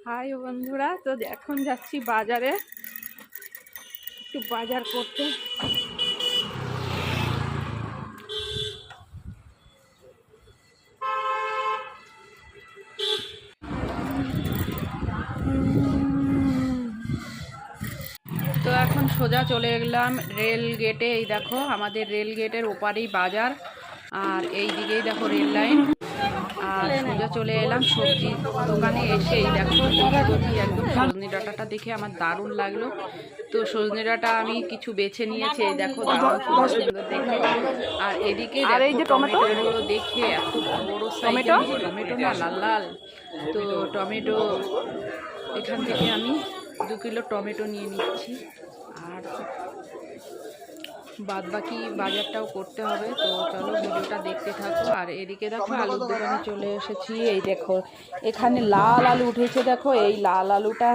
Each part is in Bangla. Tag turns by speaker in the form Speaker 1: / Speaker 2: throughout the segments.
Speaker 1: হাই বন্ধুরা, তো এখন যাচ্ছি বাজারে একটু বাজার করতে। তো এখন সোজা চলে গেলাম রেল গেটে। এই দেখো আমাদের রেল গেটের ওপারেই বাজার, আর এই দিকেই দেখো রেল লাইন। আর সোজা চলে এলাম সবজি দোকানে। এসে এই দেখো একদম সজনে ডাঁটাটা দেখে আমার দারুণ লাগলো। তো সজনে ডাঁটা আমি কিছু বেছে নিয়েছি, এই দেখো দারুণ সুন্দর দেখে। আর এদিকে টমেটোগুলো দেখে এত বড় সাইজের টমেটো, না লাল লাল। তো টমেটো এখান থেকে আমি 2 কিলো টমেটো নিয়ে নিচ্ছি, আর বাদ বাকি বাজারটাও করতে হবে। তো চলো ভিডিওটা দেখতে থাকো। আর এদিকে দেখো আলুর দোকানে চলে এসেছি। এই দেখো এখানে লাল আলু উঠেছে, দেখো এই লাল আলুটা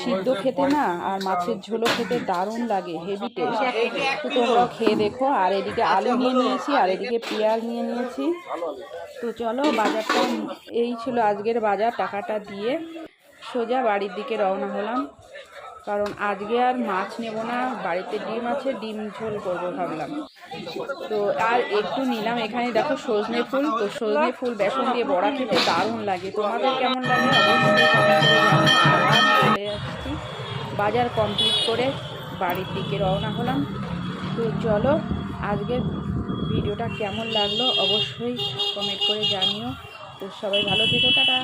Speaker 1: সিদ্ধ খেতে না, আর মাছের ঝোলও খেতে দারুণ লাগে, হেভি টেস্ট। তো তোমরা খেয়ে দেখো। আর এদিকে আলু নিয়ে নিয়েছি, আর এদিকে পেঁয়াজ নিয়ে নিয়েছি। তো চলো বাজারটা এই ছিল আজকের বাজার। টাকাটা দিয়ে সোজা বাড়ির দিকে রওনা হলাম, কারণ আজকে আর মাছ নেব না, বাড়িতে ডিম আছে, ডিম ঝোল করবো ভাবলাম। তো আর একটু নিলাম এখানে দেখো সজনে ফুল। তো সজনে ফুল বেসন দিয়ে বড়া খেতে দারুণ লাগে। তোমাদের কেমন লাগে অবশ্যই কমেন্ট করে জানাও। আর চলে যাচ্ছি বাজার কমপ্লিট করে বাড়ির দিকে রওনা হলাম। তো চলো আজকের ভিডিওটা কেমন লাগলো অবশ্যই কমেন্ট করে জানিও। তো সবাই ভালো থেকো, টাটা।